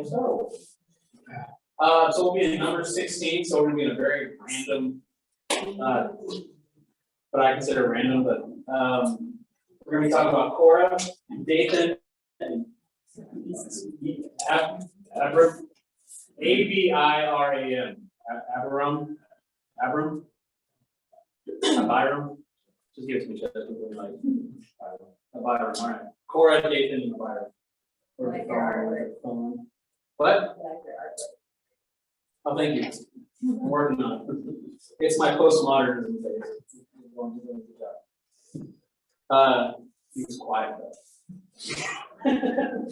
So we'll be in number 16, so we're going to be in a very random, but I consider random, but we're going to be talking about Korah, and Dathan, and Abiram, Abiram, Abiram, just give it to me, Chad, like Abiram, all right. Korah, Dathan, and Abiram. What? Oh, thank you. I'm working on it. It's my postmodernism phase. He's quiet though.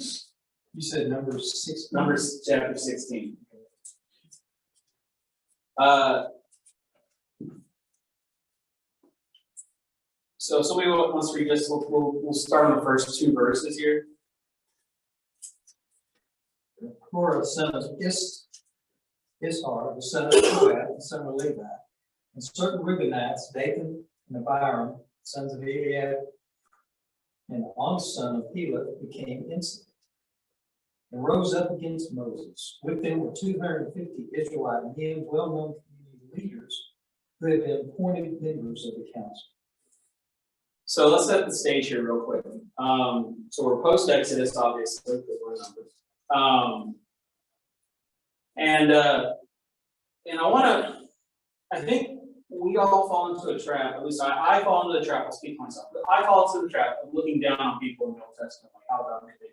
You said number 6. Numbers chapter 16. So if somebody wants to read this, we'll start on the first 2 verses here. Korah, son of Ishar, the son of Kohath, the son of Levi, and certain Reubenites, Dathan and Abiram, sons of Eliab, and On, son of Heleth, became insolent and rose up against Moses. With them were 250 Israelite men, well-known community leaders, who had been appointed members of the council. So let's set the stage here real quick. So we're post-Exodus, obviously, because we're numbers. And I think we all fall into a trap, at least I fall into the trap, I'll speak for myself, but I fall into the trap of looking down on people in the Old Testament, like how dumb could they be?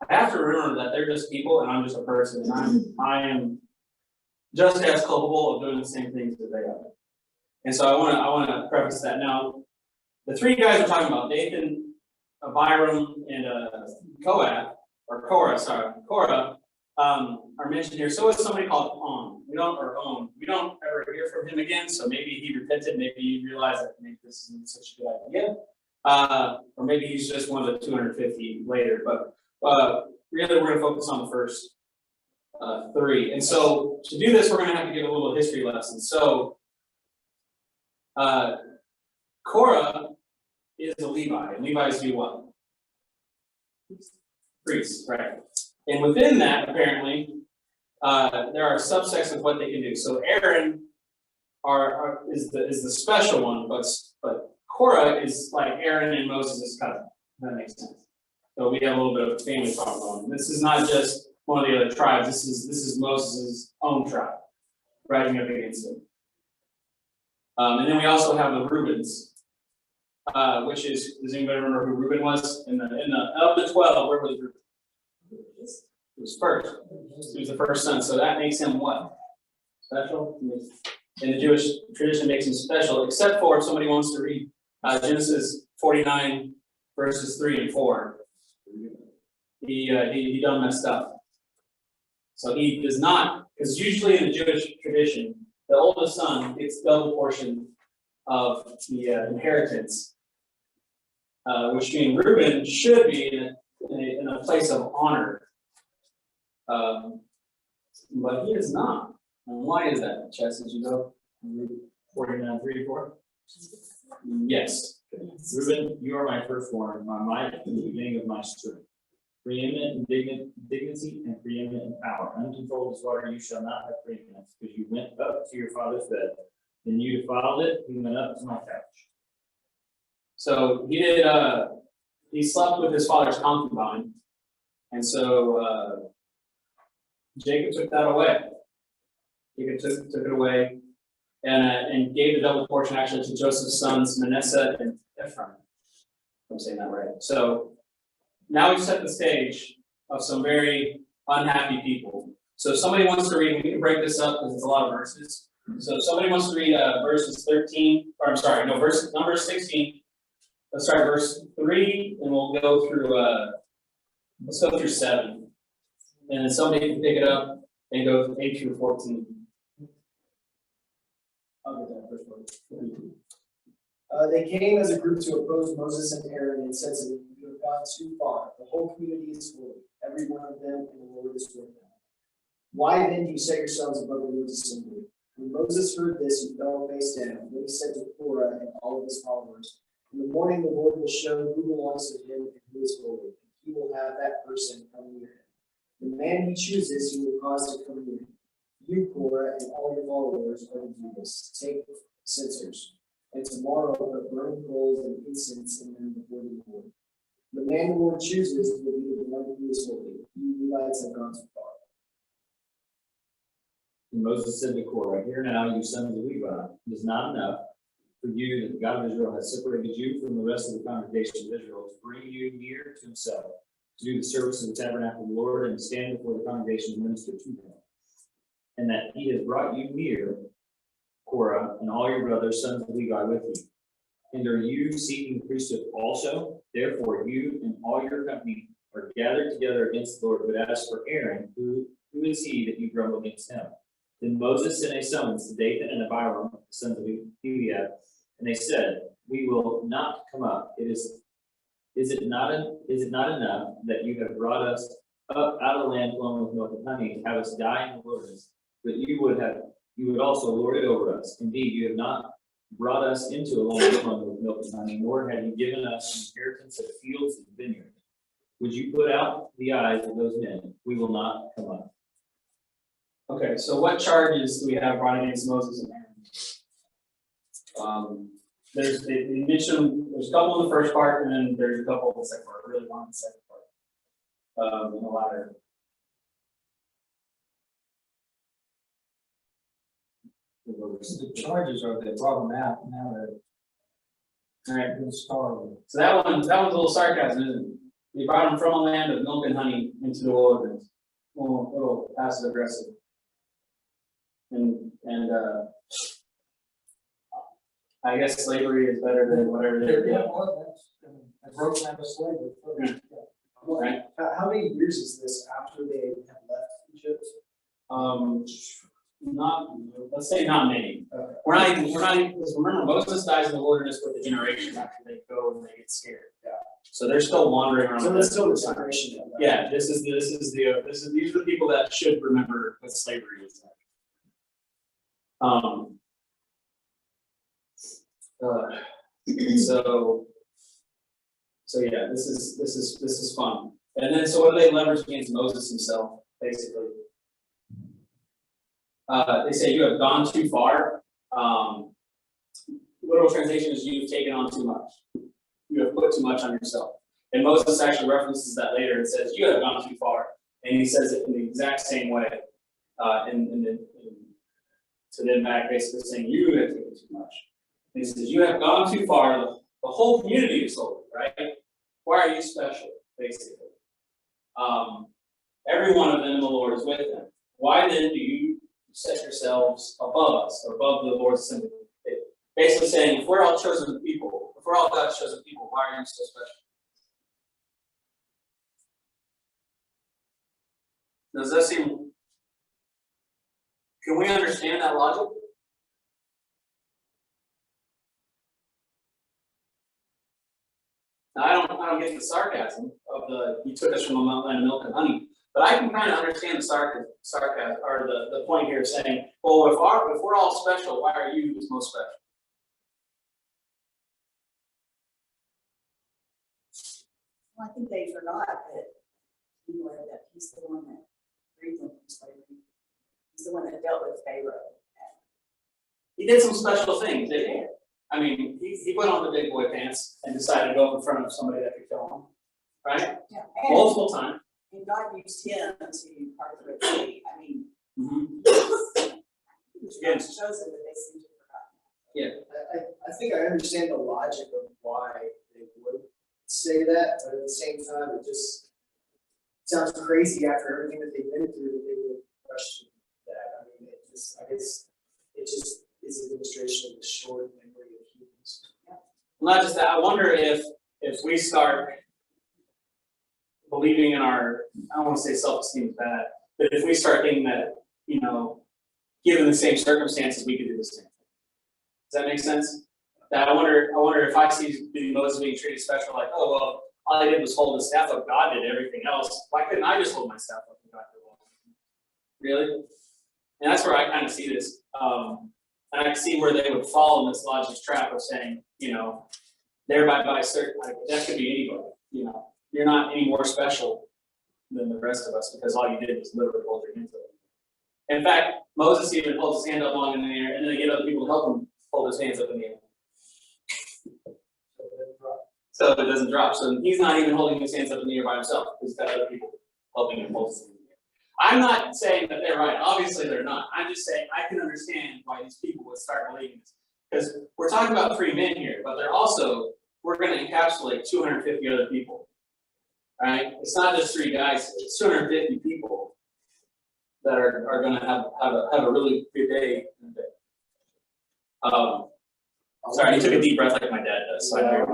I have to remember that they're just people and I'm just a person, and I am just as culpable of doing the same things that they are. And so I want to preface that. Now, the 3 guys we're talking about, Dathan, Abiram, and Korah, are mentioned here. So is somebody called On. We don't ever hear from him again. So maybe he repented. Maybe he realized that maybe this isn't such a good idea, or maybe he's just one of the 250 later. But really, we're going to focus on the first 3. And so to do this, we're going to have to give a little history lesson. So Korah is a Levi, and Levi's do what? Priests, right? And within that, apparently, there are subsects of what they can do. So Aaron is the special one, but Korah is like Aaron and Moses' cousin. If that makes sense. So we have a little bit of a family problem going. This is not just one of the other tribes. This is Moses' own tribe rising up against him. And then we also have the Reubens, which is, does anybody remember who Reuben was? Of the 12, where was Reuben? He was first. He was the first son. So that makes him what? Special? And the Jewish tradition makes him special, except for if somebody wants to read Genesis 49, verses 3 and 4. He done messed up. So he does not, because usually in the Jewish tradition, the oldest son gets double portion of the inheritance, which means Reuben should be in a place of honor. But he is not. And why is that? Chess, did you go? 49, 3, 4. Yes. Reuben, you are my firstborn, my might, and the beginning of my strength. Preeminent in dignity and preeminent in power. Uncontrolled as water, you shall not have preeminence, because you went up to your father's bed. Then you defiled it, he went up to my couch. So he slept with his father's concubine. And so Jacob took that away. Jacob took it away and gave the double portion actually to Joseph's sons, Manasseh and Ephraim. If I'm saying that right. So now we've set the stage of some very unhappy people. So if somebody wants to read, we can break this up because it's a lot of verses. So if somebody wants to read verses 13, or I'm sorry, no, number 16. Let's start verse 3, and we'll go through, let's go through 7. And then somebody can pick it up and go from 8 through 14. I'll get that first one. They came as a group to oppose Moses and Aaron and said to them, "You have gone too far. The whole community is holy, every one of them, and the Lord is with them. Why then do you set yourselves above the Lord's assembly?" When Moses heard this, he fell face down. Then he said to Korah and all of his followers, "In the morning the Lord will show who belongs to him and who is holy, and he will have that person come near him. The man he chooses, he will cause to come near. You, Korah, and all your followers are to do this. Take censers, and tomorrow put burning coals and incense in them before the Lord. The man the Lord chooses will be the one who is holy. You Levites have gone too far. And Moses said to Korah, hear now, you sons of Levi, it is not enough for you that the God of Israel has separated you from the rest of the congregation of Israel to bring you near to himself, to do the service of the tabernacle of the Lord and stand before the congregation and minister to him. And that he has brought you near, Korah, and all your brothers, sons of Levi, with you. And are you seeking priesthood also? Therefore, you and all your company are gathered together against the Lord. But as for Aaron, who is he that you grumble against him? Then Moses sent a summons to Dathan and Abiram, the sons of Eliab, and they said, we will not come up. Is it not enough that you have brought us up out of the land flowing with milk and honey to have us die in the wilderness? But you would also lord it over us. Indeed, you have not brought us into a land flowing with milk and honey, nor have you given us an inheritance of fields and vineyards. Would you put out the eyes of those men? We will not come up. Okay, so what charges do we have brought against Moses and Aaron? There's they mentioned there's a couple in the first part, and then there's a couple in the second part, really long in the second part. In the latter. The charges are they brought them out, now they're Alright, going to starve. so that one's a little sarcasm, isn't it? They brought them from a land of milk and honey into the wilderness. A little passive aggressive. And I guess slavery is better than whatever they Yeah, did. well, that's broken out of slavery. Right? How many years is this after they have left Egypt? Not, let's say not many. Okay. We're not even, because remember, Moses dies in the wilderness with the generation after they go and they get scared. Yeah. So they're still wandering around. So that's still the generation. Yeah, these are the people that should remember what slavery is like. So yeah, this is fun. And then so what do they leverage against Moses himself, basically? They say you have gone too far. Literal translation is you've taken on too much. You have put too much on yourself. And Moses actually references that later and says, you have gone too far. And he says it in the exact same way. To them back, basically saying, you have taken too much. And he says, you have gone too far. The whole community is holy, right? Why are you special, basically? Every one of them in the Lord is with them. Why then do you set yourselves above us, or above the Lord's assembly? Basically saying, if we're all chosen people, if we're all God's chosen people, why are you so special? Does that seem, can we understand that logic? Now, I don't get the sarcasm of you took us from a land of milk and honey, but I can kind of understand the sarcasm, or the point here saying, well, if we're all special, why are you most special? Well, I think they forgot that he's the one that freed them from slavery. He's the one that dealt with Pharaoh. He did some special things, didn't he? I mean, he put on the big boy pants and decided to go in front of somebody that could kill him, right? Yeah. Multiple times. And God used him to part the Red Sea. I mean, Again, God chosen, but they seem to have forgotten. Yeah. I think I understand the logic of why they would say that, but at the same time, it just sounds crazy after everything that they've been through that they would question that. I mean, I guess it just is a demonstration of the short memory of humans. Not just that, I wonder if we start believing in our, I don't want to say self-esteem is bad, but if we start thinking that, given the same circumstances, we could do the same thing. Does that make sense? That I wonder if I see Moses being treated special, like, oh, well, all I did was hold the staff up, God did everything else. Why couldn't I just hold my staff up and God did all? Really? And that's where I kind of see this. And I can see where they would fall in this logic trap of saying, thereby by certain, like, that could be anybody, you're not any more special than the rest of us, because all you did was literally hold your hands up. In fact, Moses even holds his hand up long in the air, and then they get other people to help him hold his hands up in the air. So it doesn't drop. So he's not even holding his hands up in the air by himself. He's got other people helping him hold his hands in the air. I'm not saying that they're right. Obviously, they're not. I'm just saying I can understand why these people would start believing this. Because we're talking about 3 men here, but they're also, we're going to encapsulate 250 other people. Right? It's not just 3 guys, it's 250 people that are going to have a really good day. Sorry, he took a deep breath like my dad does. So I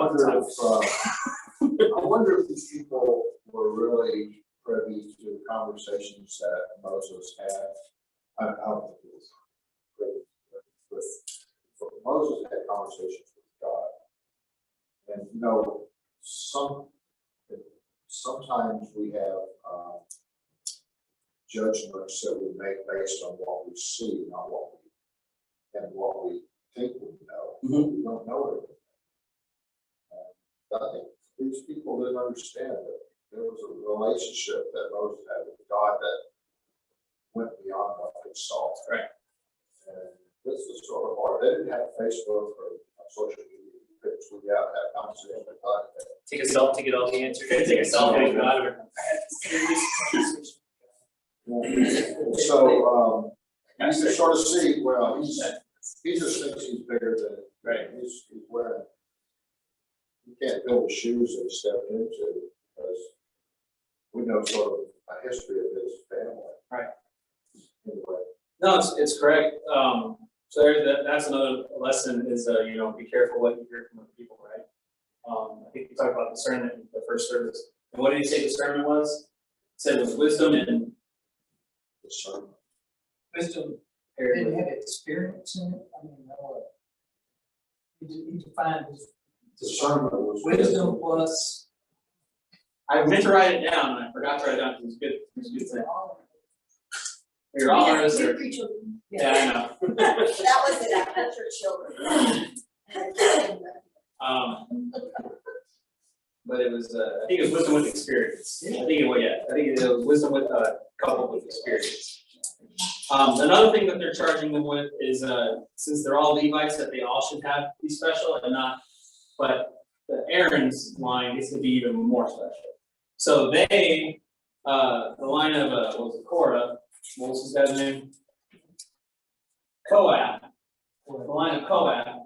wonder if these people were really privy to conversations that Moses had. I don't think it was privy with Moses had conversations with God. And you know, sometimes we have judgments that we make based on what we see, not what we think we know. Mm-hmm. We don't know everything. I think these people didn't understand that there was a relationship that Moses had with God that went beyond what they saw. Right. And this is sort of hard. They didn't have Facebook or social media. You could tweet out that conversation with God. Take a selfie to get all the answers. Take a selfie with God. So you can sort of see, well, he just thinks he's bigger than, Right. He's wearing, you can't fill the shoes that he stepped into, because we know sort of a history of his family. Right. Anyway. No, it's correct. So that's another lesson is, be careful what you hear from other people, right? I think we talked about discernment in the first service. And what did he say discernment was? He said it was wisdom and Discernment. Wisdom didn't have experience in it. I mean, he defined his Discernment was wisdom plus. I meant to write it down and I forgot to write it down because it was good thing. You're all artists. We have 3 children. Yeah, I know. That was it, I had your children. But it was, I think it was wisdom with experience. I think it was wisdom with coupled with experience. Another thing that they're charging them with is, since they're all Levites, that they all should be special and not, but the Aaron's line is to be even more special. So they, the line of, what was it, Korah, what was his guy's name? Kohath, the line of Kohath,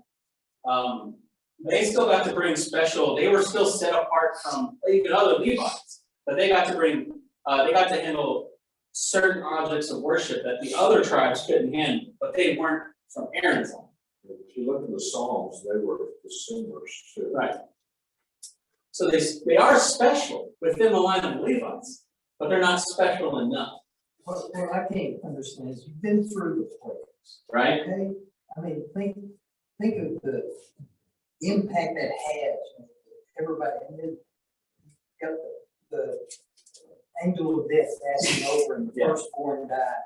they still got to bring special, they were still set apart from even other Levites, but they got to bring, they got to handle certain objects of worship that the other tribes couldn't handle, but they weren't from Aaron's line. If you look at the Psalms, they were the singers too. Right. So they are special within the line of Levites, but they're not special enough. What I can't understand is you've been through the plagues. Right? Okay? I mean, think of the impact that has on everybody. And then you got the angel of death passing over and the Yeah. firstborn died.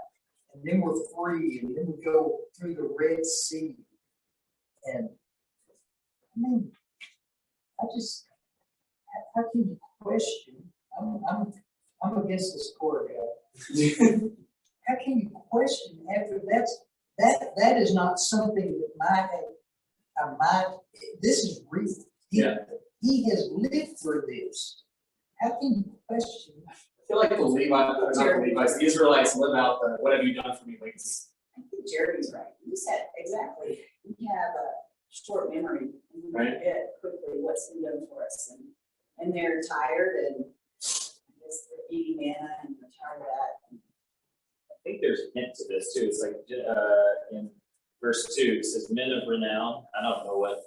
And then we're free, and then we go through the Red Sea. And I mean, how can you question? I'm against this Korah guy. How can you question after that is not something that this is real. He has lived through this. How can you question? I feel like the Israelites live out the what have you done for me lately? I think Jeremy's right. He said, exactly. We have a short memory. And we forget quickly what's been done for us. And they're tired and I guess they're eating manna and they're tired of that. I think there's a hint to this too. It's like in verse 2, it says men of renown. I don't know what.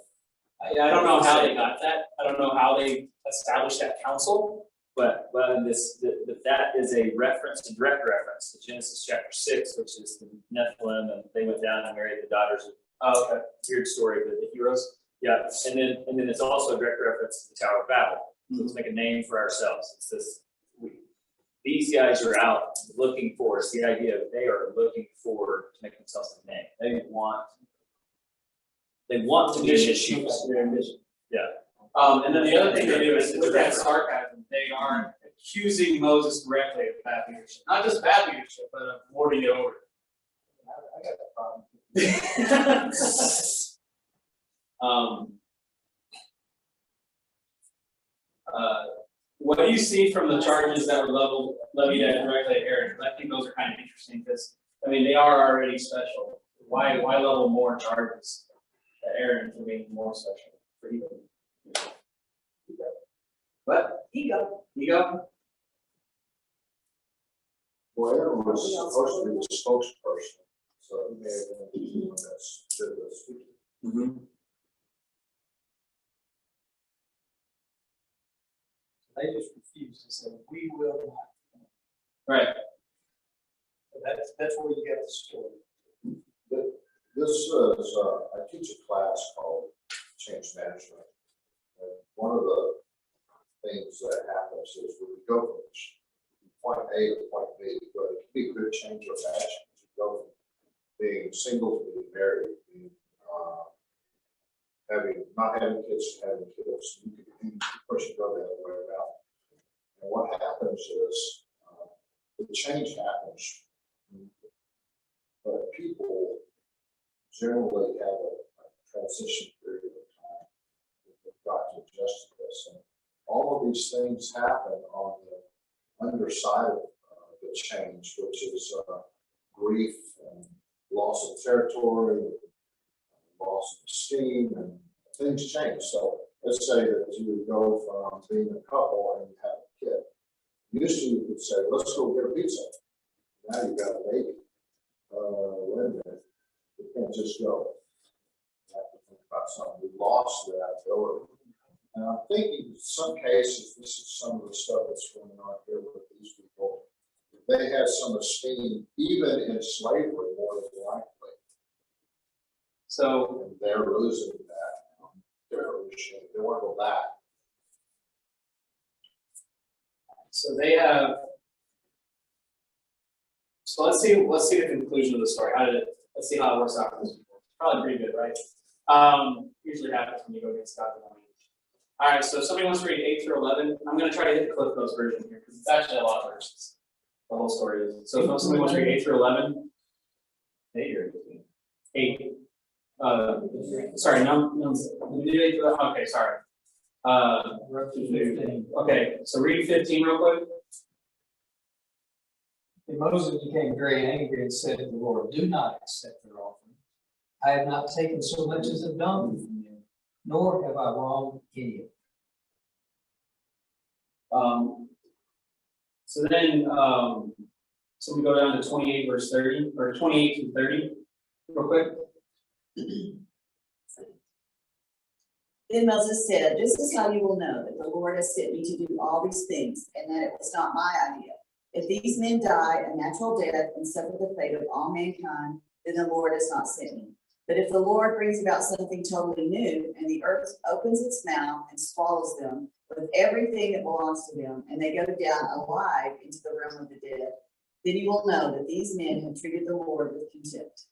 I don't know how they got that. I don't know how they established that council. But that is a reference, a direct reference to Genesis chapter 6, which is the Nephilim, and they went down and married the daughters of. Oh, okay. Weird story, but the heroes. Yeah, and then it's also a direct reference to the Tower of Babel. So let's make a name for ourselves. It's this. These guys are out looking for. It's the idea of they are looking forward to make themselves a name. They want to be issues. Their ambition. Yeah. And then the other thing they do is with that sarcasm, they are, accusing Moses directly of bad leadership. Not just bad leadership, but of lording it over. I got that problem. What do you see from the charges that were levied directly at Aaron? I think those are kind of interesting because, I mean, they are already special. Why level more charges at Aaron for being more special for ego? What? Ego. Ego? Well, Aaron was supposed to be the spokesperson, so he may have been the one that's did the speaking. Mm-hmm. They just refused to say, we will not. Right. So that's where you get the story. This is, I teach a class called Change Management. And one of the things that happens is when you go from point A to point B, but it can be good change or bad change. You go from being single to being married, being, not having kids to having kids. You can, of course, you go the other way around. And what happens is, the change happens, but people generally have a transition period of time. They've got to adjust to this. And all of these things happen on the underside of the change, which is grief and loss of territory, loss of esteem, and things change. So let's say that you would go from being a couple and you have a kid. Usually you could say, let's go get a pizza. Now you've got a baby. Wait a minute. You can't just go. You have to think about something. We lost that ability. And I'm thinking in some cases, this is some of the stuff that's going on here with these people. They had some esteem, even in slavery, more than likely. So And they're losing that. They're losing. They want to go back. So they have. So let's see the conclusion of the story. Let's see how it works out for these people. Probably pretty good, right? Usually happens when you go get stuck in one. All right, so if somebody wants to read 8 through 11, I'm going to try to hit the Cliff Notes version here because it's actually a lot of verses. The whole story is. So if somebody wants to read 8 through 11, 8 or 8. Sorry, no, we did 8 through, okay, sorry. Okay, so read 15 real quick. And Moses became very angry and said to the Lord, do not accept their offering. I have not taken so much as a donkey from them, nor have I wronged any of them. So then, so we go down to 28 verse 30, or 28 to 30, real quick. Then Moses said, this is how you will know that the Lord has sent me to do all these things, and that it was not my idea. If these men die a natural death and suffer the fate of all mankind, then the Lord has not sent me. But if the Lord brings about something totally new, and the earth opens its mouth and swallows them with everything that belongs to them, and they go down alive into the realm of the dead, then you will know that these men have treated the Lord with contempt.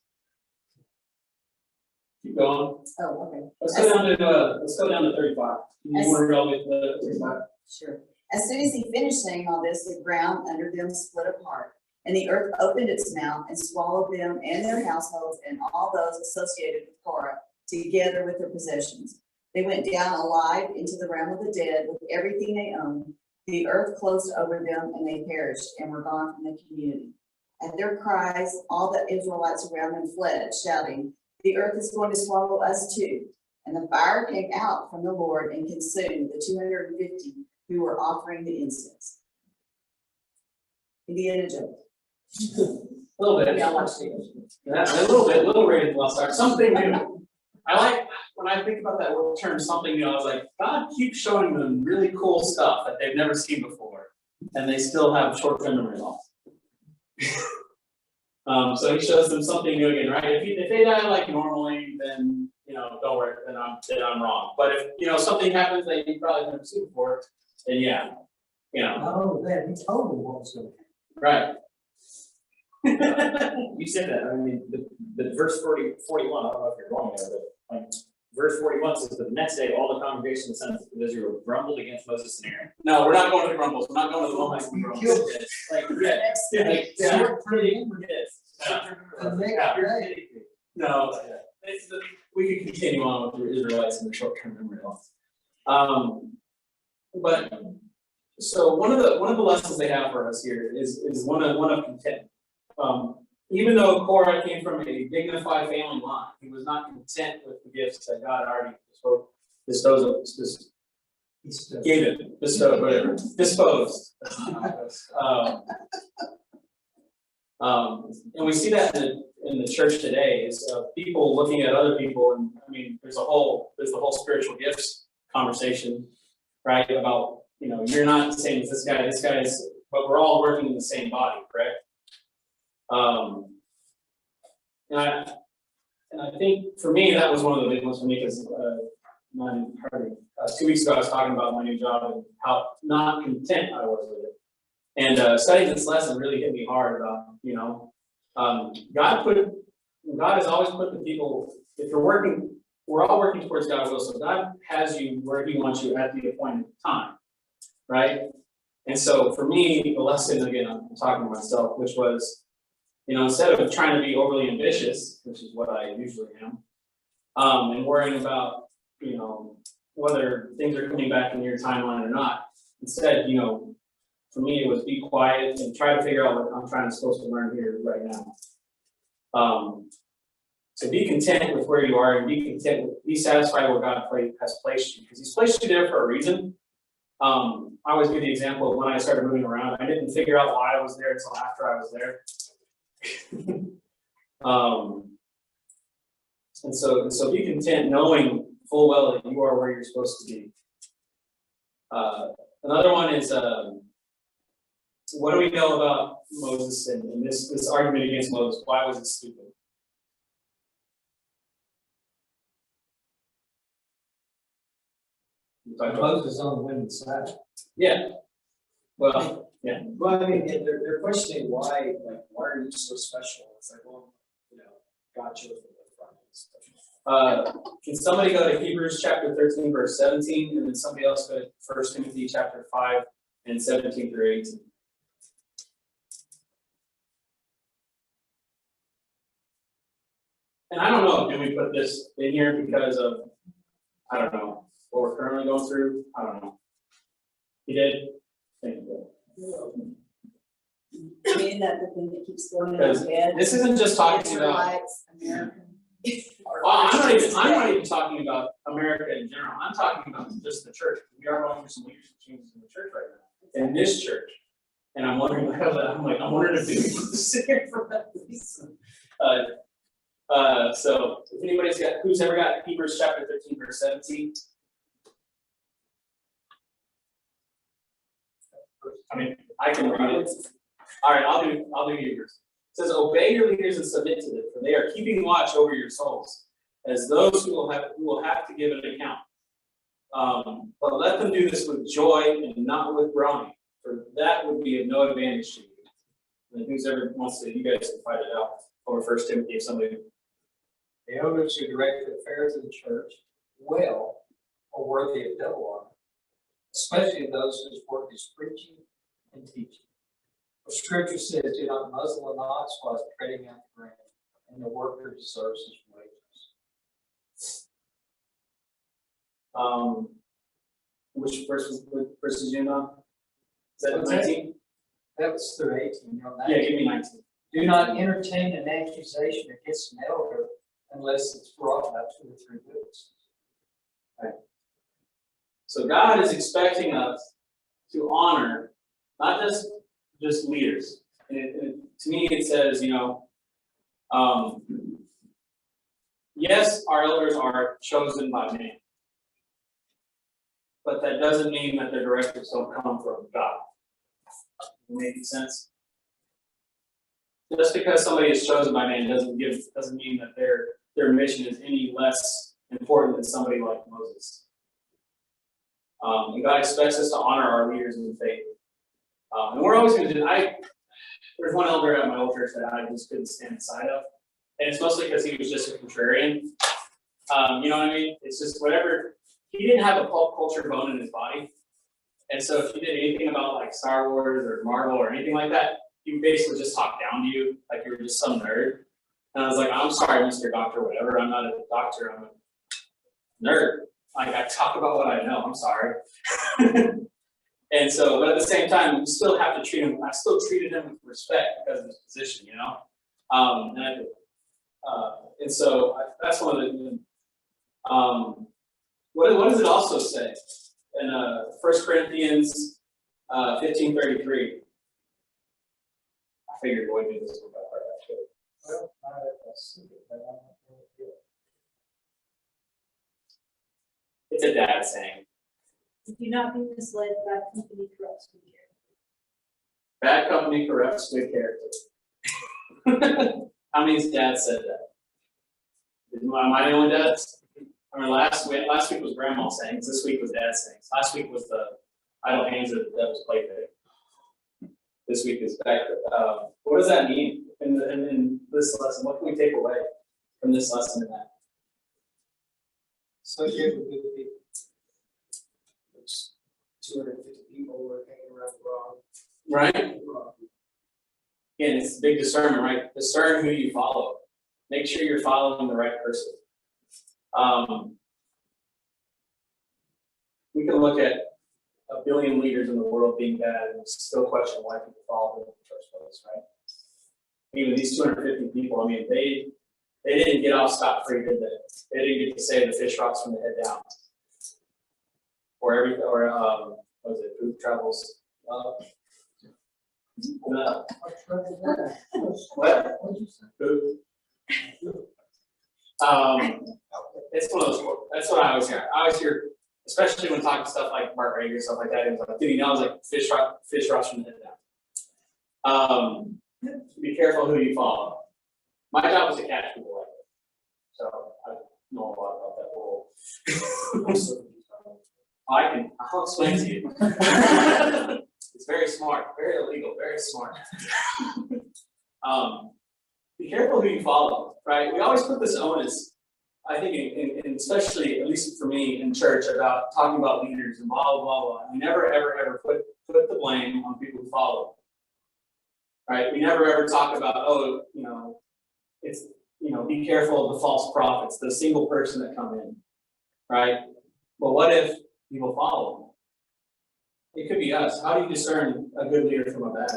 Keep going. Oh, okay. Let's go down to 35. You want to read all the way to 35? Sure. As soon as he finished saying all this, the ground under them split apart, and the earth opened its mouth and swallowed them and their households and all those associated with Korah, together with their possessions. They went down alive into the realm of the dead with everything they owned. The earth closed over them, and they perished and were gone from the community. At their cries, all the Israelites around them fled, shouting, the earth is going to swallow us too. And the fire came out from the Lord and consumed the 250 who were offering the incense. Indiana Jones. A little bit. Yeah, I watched it. Yeah, a little Raiders Lost Ark. Something new. I like when I think about that word term, something new. I was like, God keeps showing them really cool stuff that they've never seen before, and they still have short-term memory loss. So he shows them something new again, right? If they die like normally, then don't worry, then I'm wrong. But if something happens that you probably never seen before, then yeah, Oh, man, he told them what was going to right. You said that, I mean, the verse 41, I don't know if you're going there, but like, verse 41 says, but the next day, all the congregation of the sons of Israel grumbled against Moses and Aaron. No, we're not going to the grumbles, we're not going to the moments and grumbles. Killed Like, The next day. No, we could continue on with the Israelites and the short-term memory loss. But, so one of the lessons they have for us here is one of content. Even though Korah came from a dignified family line, he was not content with the gifts that God already disposed. And we see that in the church today is people looking at other people, and I mean, there's the whole spiritual gifts conversation, right? About, you're not the same as this guy is, but we're all working in the same body, correct? And I think for me, that was one of the big ones for me, because 2 weeks ago I was talking about my new job and how not content I was with it. And studying this lesson really hit me hard about, God has always put the people, if you're working, we're all working towards God's will, so God has you where He wants you at the appointed time, right? And so for me, the lesson, again, I'm talking to myself, which was, instead of trying to be overly ambitious, which is what I usually am, and worrying about, whether things are coming back in your timeline or not, instead, for me, it was be quiet and try to figure out what I'm supposed to learn here right now. So be content with where you are, and be satisfied where God has placed you, because He's placed you there for a reason. I always give the example of when I started moving around, I didn't figure out why I was there until after I was there. And so be content knowing full well that you are where you're supposed to be. Another one is, what do we know about Moses and this argument against Moses? Why was it stupid? Moses on the winning side. Yeah. Well, yeah. Well, I mean, they're questioning why are you so special? It's like, well, God chose them to front. Can somebody go to Hebrews chapter 13, verse 17, and then somebody else go to 1 Timothy chapter 5 and 17 through 18? And I don't know, do we put this in here because of, I don't know, what we're currently going through? I don't know. He did? Thank you. I mean, that the thing that keeps going in Because my head. this isn't just talking about, Israelites, American. I'm not even talking about America in general. I'm talking about just the church. We are going through some leadership changes in the church right now, in this church. And I'm wondering, I'm wondering if we can put this in here for that reason. So if who's ever got Hebrews chapter 13, verse 17? I mean, I can read it. All right, I'll do Hebrews. It says, obey your leaders and submit to them, for they are keeping watch over your souls, as those who will have to give an account. But let them do this with joy and not with groaning, for that would be of no advantage to you. And who's ever wants to, you guys can fight it out over 1 Timothy if somebody. The elders who direct the affairs of the church well are worthy of double honor, especially those whose work is preaching and teaching. The scripture says, do not muzzle an ox while it's treading out the grain, and the worker deserves his wages. Which verse is you on? Is that What's that? 19? That was through 18. Yeah, give me 19. Do not entertain an accusation against an elder unless it's brought up 2 or 3 witnesses. Right. So God is expecting us to honor not just leaders. And to me, it says, yes, our elders are chosen by man, but that doesn't mean that their directives don't come from God. Making sense? Just because somebody is chosen by man doesn't mean that their mission is any less important than somebody like Moses. And God expects us to honor our leaders in the faith. And we're always going to do. There's one elder at my old church that I just couldn't stand the sight of, and it's mostly because he was just a contrarian. You know what I mean? It's just whatever, he didn't have a pop culture bone in his body. And so if you did anything about like Star Wars or Marvel or anything like that, he would basically just talk down to you, like you were just some nerd. And I was like, I'm sorry, Mr. Doctor, whatever, I'm not a doctor, I'm a nerd. Like, I talk about what I know, I'm sorry. And so, but at the same time, you still have to treat him, I still treated him with respect because of his position, you know? And so that's one of the, what does it also say? In 1 Corinthians 15:33. I figured Lloyd knew this one by heart, actually. Well, I see it, but I'm not really good. It's a dad saying. Do not be misled by company corrupts good character. Bad company corrupts good character. How many dads said that? Am I the only dad? I mean, last week was grandma sayings, this week was dad sayings. Last week was the idle hands of the devil's plaything. This week is back. What does that mean in this lesson? What can we take away from this lesson and that? Associate with good people. There's 250 people who are hanging around the wrong. Right? Again, it's big discernment, right? Discern who you follow. Make sure you're following the right person. We can look at a billion leaders in the world being bad and still question why people follow them in the first place, right? Even these 250 people, I mean, they didn't get off scot-free, did they? They didn't get to say the fish rots from the head down. What was it, food travels up? What? Food. It's one of those, that's what I always hear. I always hear, especially when talking stuff like Mark Rager, stuff like that, he was like, dude, he knows like fish rots from the head down. Be careful who you follow. My job was to catch people like that. So I know a lot about that whole. I'll explain to you. It's very smart, very illegal, very smart. Be careful who you follow, right? We always put this onus, I think, in especially, at least for me, in church, about talking about leaders and blah, blah, blah. We never, ever, ever put the blame on people who follow, right? We never, ever talk about, oh, it's, be careful of the false prophets, the single person that come in, right? But what if people follow them? It could be us. How do you discern a good leader from a bad?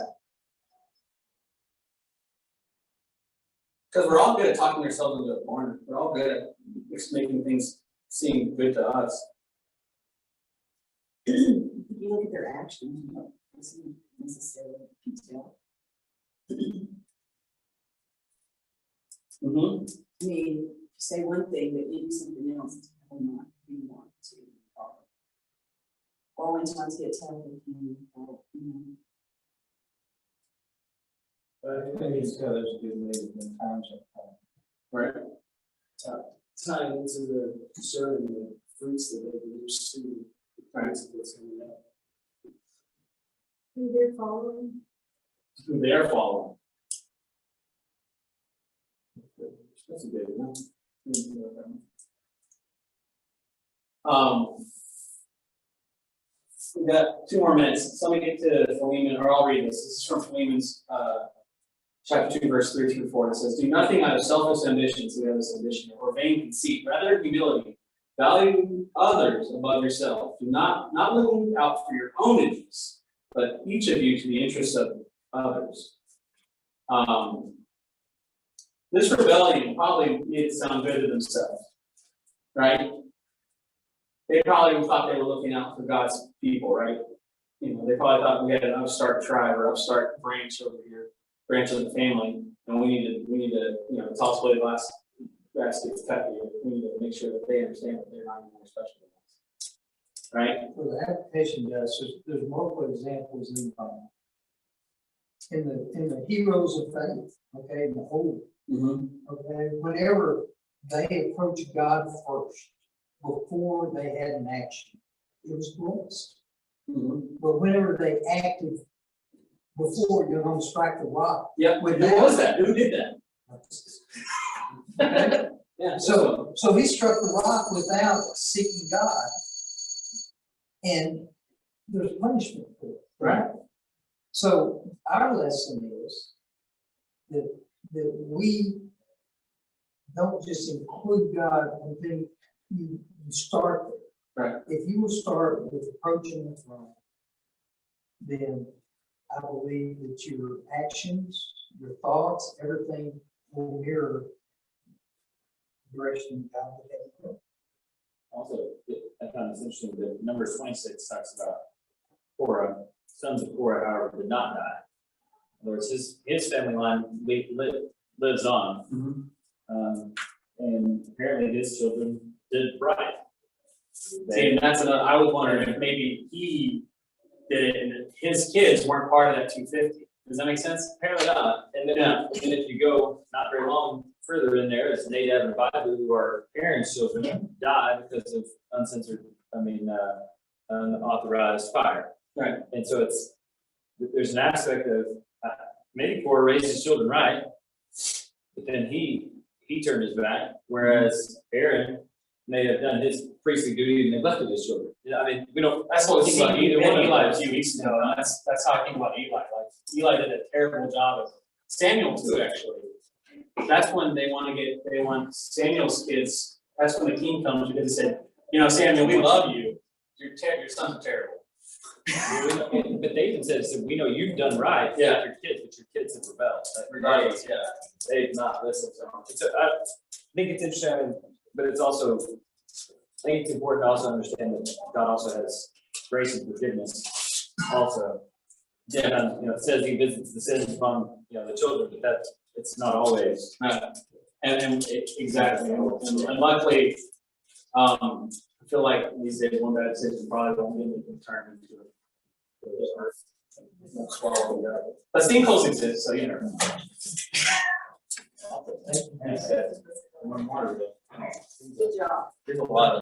Because we're all good at talking ourselves into a corner. We're all good at just making things seem good to us. If you look at their actions, this isn't necessarily detail. Mm-hmm. I mean, you say one thing, but you do something else, it's probably not who you want to follow. Or when times get tough, I think it's got those good leaders in times of time. Right. Tying into the discerning the fruits that they produce to the principles coming out. Who they're following. Who they're following. That's a good one. We've got 2 more minutes. So let me get to Philemon, or I'll read this. This is from Philemon's chapter 2, verse 3 through 4. It says, do nothing out of selfish ambition, so we have this ambition, or vain conceit, rather humility. Value others above yourself. Do not looking out for your own interests, but each of you to the interests of others. This rebellion probably made it sound good to themselves, right? They probably thought they were looking out for God's people, right? They probably thought we had an upstart tribe or upstart branch over here, branch of the family, and we need to, it's also the last grass gets cut here. We need to make sure that they understand that they're not any more special than us, right? For the application does, there's multiple examples in the Bible. In the heroes of faith, okay, in the holy, okay, whenever they approached God first, before they had an action, it was blessed. But whenever they acted before you're going to strike the rock, Yep. Who was that? Who did that? okay, Yeah, So he struck the rock without seeking God. And there's punishment for it, right? So our lesson is that we don't just include God and then you start there. Right. If you will start with approaching the throne, then I believe that your actions, your thoughts, everything will mirror the direction God would have you go. Also, I found this interesting that Numbers 26 talks about Korah, sons of Korah, however, did not die. In other words, his family line lives on. And apparently his children did right. See, and that's another, I was wondering if maybe he did it and his kids weren't part of that 250. Does that make sense? Apparently not. And then, and if you go not very long further in there, it's Nadab and Abiram, who are Aaron's children, died because of unauthorized fire. Right. And so there's an aspect of maybe Korah raised his children right, but then he turned his back, whereas Aaron may have done his priestly duty and neglected his children. I mean, we don't. That's what we see about either one of Eli a those. few weeks ago. And that's how I think about Eli. Like Eli did a terrible job of Samuel too, actually. That's when they want Samuel's kids. That's when the king comes because they said, Samuel, we love you. Your sons are terrible. But Dathan says, we know you've done right with your kids, but your kids have rebelled. Regardless, yeah. They've not listened. So I think it's interesting, but it's also, I think it's important to also understand that God also has grace and forgiveness also. Yeah, it says he visits the sins upon, the children, but it's not always. Exactly. And luckily, I feel like these days one bad decision probably won't be turned into a. But sinkholes exist, so you know. One more. Good job. There's a lot of